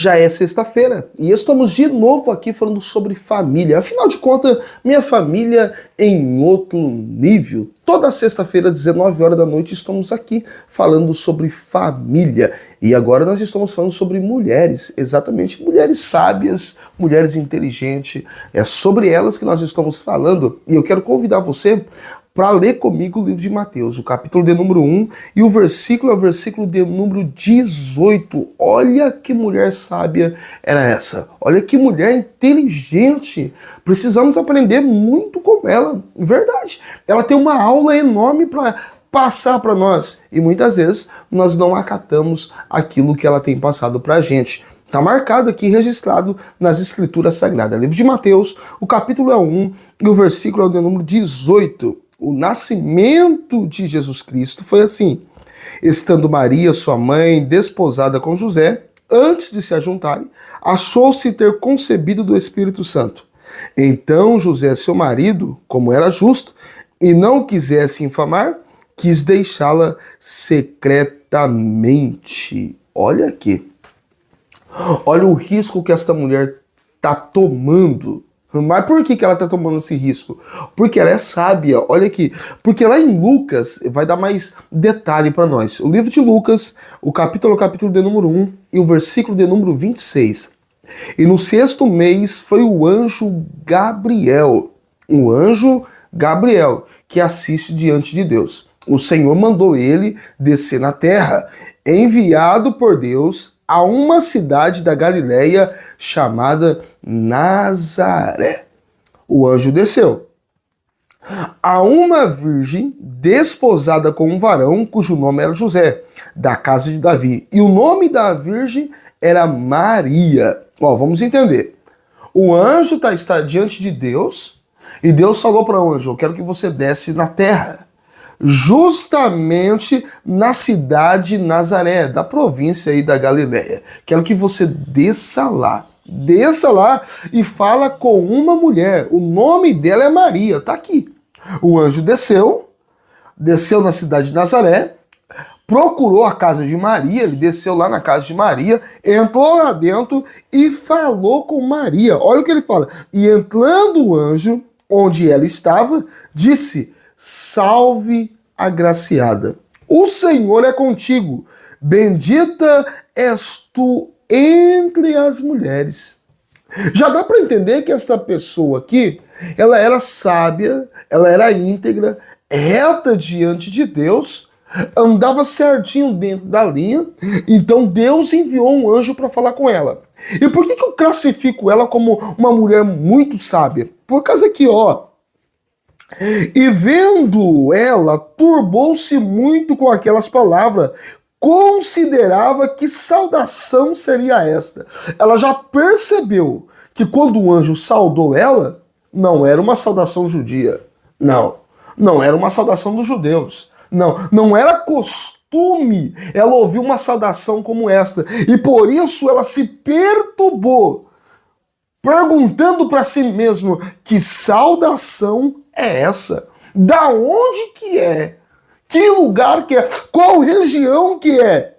Já é sexta-feira e estamos de novo aqui falando sobre família. Afinal de contas, minha família em outro nível. Toda sexta-feira, 19 horas da noite, estamos aqui falando sobre família. E agora nós estamos falando sobre mulheres, exatamente, mulheres sábias, mulheres inteligentes. É sobre elas que nós estamos falando. E eu quero convidar você para ler comigo o livro de Mateus, o capítulo de número 1 e o versículo é o versículo de número 18. Olha que mulher sábia era essa. Olha que mulher inteligente. Precisamos aprender muito com ela. Verdade. Ela tem uma aula enorme para passar para nós. E muitas vezes nós não acatamos aquilo que ela tem passado para a gente. Está marcado aqui, registrado nas Escrituras Sagradas. Livro de Mateus, o capítulo é 1 e o versículo é o de número 18. O nascimento de Jesus Cristo foi assim. Estando Maria, sua mãe, desposada com José, antes de se ajuntarem, achou-se ter concebido do Espírito Santo. Então José, seu marido, como era justo, e não quisesse infamar, quis deixá-la secretamente. Olha aqui. Olha o risco que esta mulher está tomando. Mas por que ela está tomando esse risco? Porque ela é sábia, olha aqui. Porque lá em Lucas, vai dar mais detalhe para nós. O livro de Lucas, o capítulo de número 1 e o versículo de número 26. E no 6º mês foi o anjo Gabriel, que assiste diante de Deus. O Senhor mandou ele descer na terra, enviado por Deus a uma cidade da Galileia chamada Nazaré. O anjo desceu a uma virgem desposada com um varão cujo nome era José, da casa de Davi. E o nome da virgem era Maria. Vamos entender. O anjo está diante de Deus e Deus falou para o anjo: eu quero que você desce na terra. Justamente na cidade de Nazaré, da província aí da Galileia. Quero que você desça lá e fala com uma mulher. O nome dela é Maria, tá aqui. O anjo desceu na cidade de Nazaré, procurou a casa de Maria, ele desceu lá na casa de Maria, entrou lá dentro e falou com Maria. Olha o que ele fala. E entrando o anjo, onde ela estava, disse: salve, agraciada. O Senhor é contigo. Bendita és tu entre as mulheres. Já dá para entender que esta pessoa aqui, ela era sábia, ela era íntegra, reta diante de Deus, andava certinho dentro da linha, então Deus enviou um anjo para falar com ela. E por que eu classifico ela como uma mulher muito sábia? Por causa que, e vendo ela, turbou-se muito com aquelas palavras, considerava que saudação seria esta. Ela já percebeu que quando o anjo saudou ela, não era uma saudação judia. Não era uma saudação dos judeus. Não era costume ela ouvir uma saudação como esta. E por isso ela se perturbou, perguntando para si mesma: que saudação é essa? Da onde que é? Que lugar que é? Qual região que é?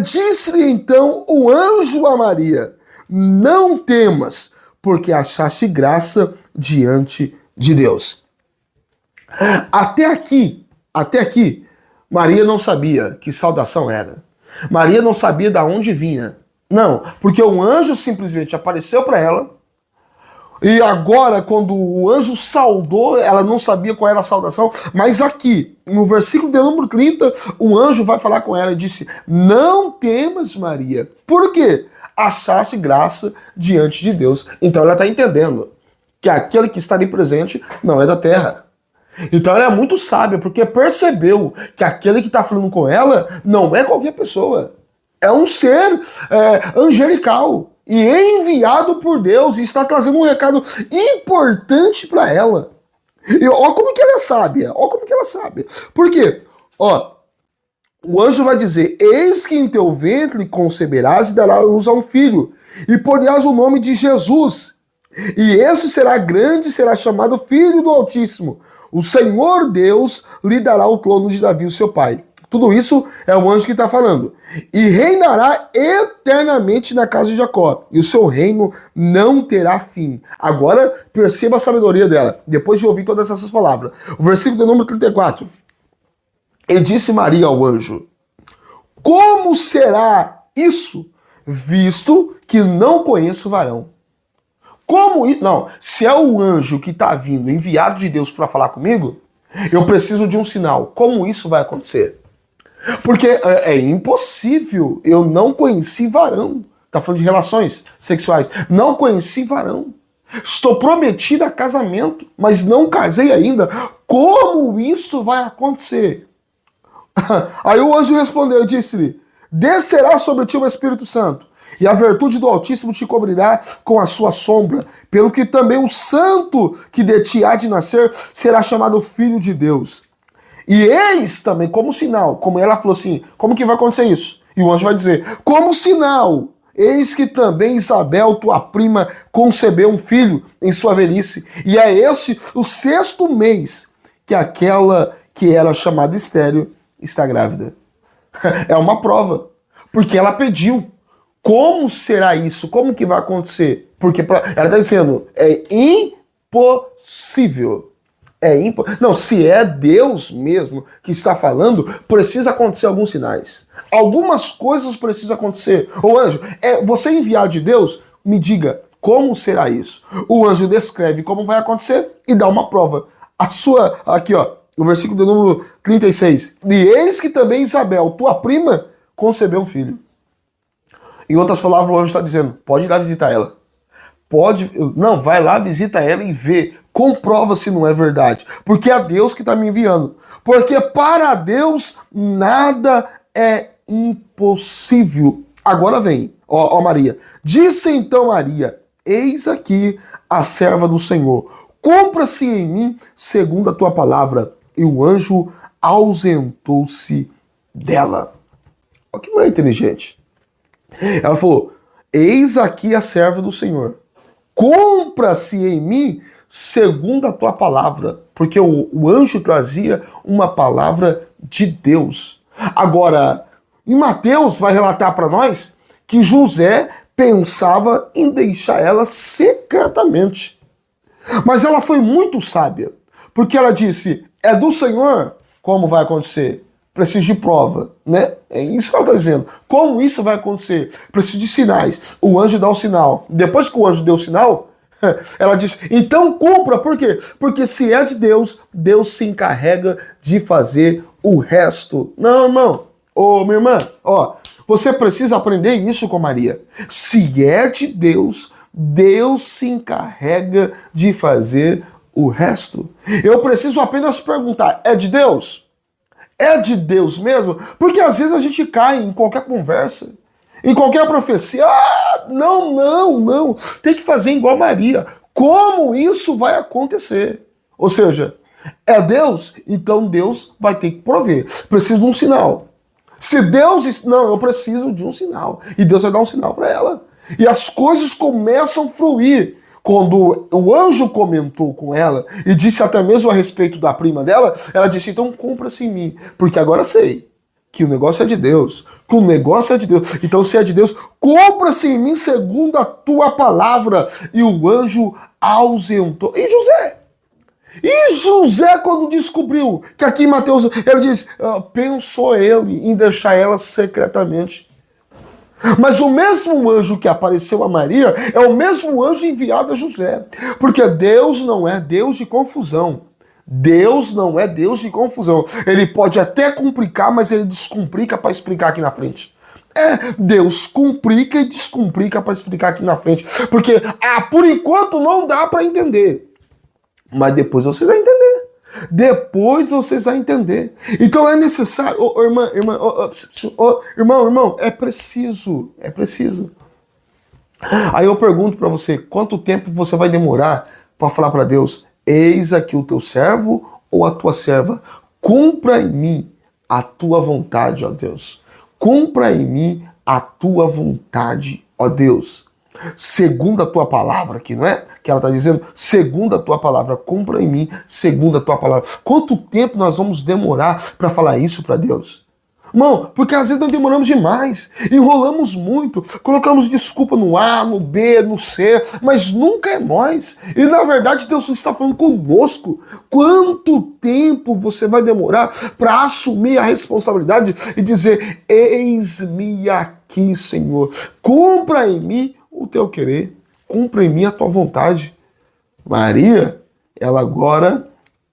Disse-lhe então o anjo a Maria: não temas, porque achaste graça diante de Deus. Até aqui, Maria não sabia que saudação era. Maria não sabia de onde vinha. Não, porque o anjo simplesmente apareceu para ela. E agora, quando o anjo saudou, ela não sabia qual era a saudação. Mas aqui, no versículo de número 30, o anjo vai falar com ela e disse: não temas, Maria. Por quê? Achaste graça diante de Deus. Então ela está entendendo que aquele que está ali presente não é da terra. Então ela é muito sábia, porque percebeu que aquele que está falando com ela não é qualquer pessoa. É um ser angelical e enviado por Deus e está trazendo um recado importante para ela. E ó como que ela é sábia, Por quê? O anjo vai dizer: eis que em teu ventre conceberás e darás luz a um filho, e porás o nome de Jesus. E esse será grande, será chamado Filho do Altíssimo. O Senhor Deus lhe dará o trono de Davi, o seu pai. Tudo isso é o anjo que está falando. E reinará eternamente na casa de Jacó, e o seu reino não terá fim. Agora, perceba a sabedoria dela, depois de ouvir todas essas palavras. O versículo de número 34. E disse Maria ao anjo: como será isso, visto que não conheço varão? Como isso? Não, se é o anjo que está vindo, enviado de Deus para falar comigo, eu preciso de um sinal. Como isso vai acontecer? Porque é impossível, eu não conheci varão. Está falando de relações sexuais. Não conheci varão. Estou prometida a casamento, mas não casei ainda. Como isso vai acontecer? Aí o anjo respondeu e disse-lhe: descerá sobre ti o Espírito Santo, e a virtude do Altíssimo te cobrirá com a sua sombra, pelo que também o santo que de ti há de nascer será chamado Filho de Deus. E eis também, como sinal, como ela falou assim, como que vai acontecer isso? E o anjo vai dizer: como sinal, eis que também Isabel, tua prima, concebeu um filho em sua velhice, e é este o 6º mês que aquela que era chamada estéril está grávida. É uma prova, porque ela pediu. Como será isso? Como que vai acontecer? Porque ela está dizendo, é impossível. Não, se é Deus mesmo que está falando, precisa acontecer alguns sinais. Algumas coisas precisam acontecer. O anjo, você enviado de Deus? Me diga, como será isso? O anjo descreve como vai acontecer e dá uma prova. Aqui ó, no versículo de número 36. E eis que também Isabel, tua prima, concebeu um filho. Em outras palavras, o anjo está dizendo, pode ir lá visitar ela. Não, vai lá, visita ela e vê. Comprova se não é verdade. Porque é Deus que está me enviando. Porque para Deus nada é impossível. Agora vem, ó Maria. Disse então Maria: eis aqui a serva do Senhor. Cumpra-se em mim segundo a tua palavra. E o anjo ausentou-se dela. Olha que mulher inteligente. Ela falou: eis aqui a serva do Senhor. Cumpra-se em mim segundo a tua palavra. Porque o anjo trazia uma palavra de Deus. Agora, em Mateus vai relatar para nós que José pensava em deixar ela secretamente. Mas ela foi muito sábia. Porque ela disse: é do Senhor. Como vai acontecer? Preciso de prova, né? É isso que ela está dizendo. Como isso vai acontecer? Preciso de sinais. O anjo dá o sinal. Depois que o anjo deu o sinal, ela disse: então cumpra. Por quê? Porque se é de Deus, Deus se encarrega de fazer o resto. Não, irmão. Ô, minha irmã, ó, você precisa aprender isso com Maria. Se é de Deus, Deus se encarrega de fazer o resto. Eu preciso apenas perguntar: é de Deus? É de Deus mesmo? Porque às vezes a gente cai em qualquer conversa, em qualquer profecia. Não. Tem que fazer igual Maria. Como isso vai acontecer? Ou seja, é Deus? Então Deus vai ter que prover. Preciso de um sinal. Se Deus... Não, eu preciso de um sinal. E Deus vai dar um sinal para ela. E as coisas começam a fluir. Quando o anjo comentou com ela e disse até mesmo a respeito da prima dela, ela disse: então cumpra-se em mim, porque agora sei que o negócio é de Deus, que o negócio é de Deus. Então se é de Deus, cumpra-se em mim segundo a tua palavra. E o anjo ausentou. E José, quando descobriu que aqui em Mateus, ele diz, pensou ele em deixar ela secretamente. Mas o mesmo anjo que apareceu a Maria é o mesmo anjo enviado a José. Porque Deus não é Deus de confusão. Deus não é Deus de confusão. Ele pode até complicar, mas ele descomplica para explicar aqui na frente. Deus complica e descomplica para explicar aqui na frente. Porque, por enquanto não dá para entender. Mas depois vocês vão entender. Depois vocês vão entender. Então é necessário, irmão, é preciso. Aí eu pergunto para você, quanto tempo você vai demorar para falar para Deus: eis aqui o teu servo ou a tua serva, cumpra em mim a tua vontade, ó Deus. Cumpra em mim a tua vontade, ó Deus. Segundo a tua palavra, aqui, não é? Que ela está dizendo, segundo a tua palavra, cumpra em mim, segundo a tua palavra. Quanto tempo nós vamos demorar para falar isso para Deus? Irmão, porque às vezes nós demoramos demais, enrolamos muito, colocamos desculpa no A, no B, no C, mas nunca é nós. E na verdade Deus está falando conosco. Quanto tempo você vai demorar para assumir a responsabilidade e dizer: eis-me aqui, Senhor, cumpra em mim o teu querer, cumpra em mim a tua vontade. Maria, ela agora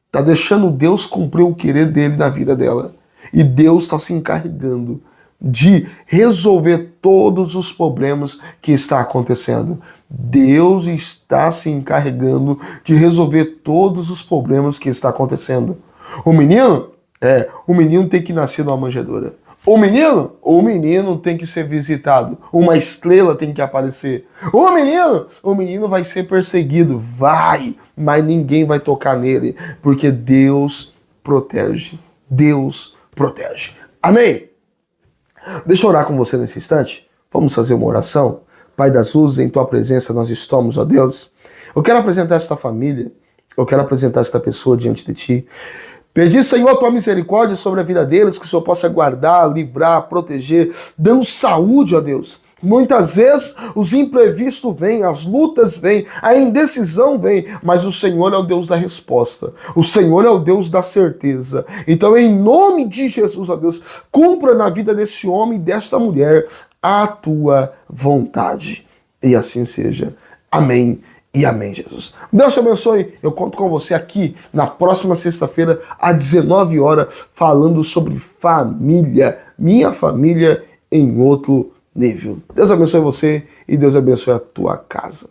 está deixando Deus cumprir o querer dele na vida dela. E Deus está se encarregando de resolver todos os problemas que está acontecendo. Deus está se encarregando de resolver todos os problemas que está acontecendo. O menino tem que nascer numa manjedoura. O menino tem que ser visitado. Uma estrela tem que aparecer. O menino vai ser perseguido. Mas ninguém vai tocar nele, porque Deus protege. Deus protege. Amém? Deixa eu orar com você nesse instante. Vamos fazer uma oração. Pai das luzes, em tua presença nós estamos, ó Deus. Eu quero apresentar esta família, eu quero apresentar esta pessoa diante de ti. Pedir, Senhor, a tua misericórdia sobre a vida deles, que o Senhor possa guardar, livrar, proteger, dando saúde, ó Deus. Muitas vezes os imprevistos vêm, as lutas vêm, a indecisão vem, mas o Senhor é o Deus da resposta. O Senhor é o Deus da certeza. Então, em nome de Jesus, ó Deus, cumpra na vida desse homem e desta mulher a tua vontade. E assim seja. Amém. E amém, Jesus. Deus te abençoe. Eu conto com você aqui na próxima sexta-feira, às 19 horas, falando sobre família. Minha família em outro nível. Deus abençoe você e Deus abençoe a tua casa.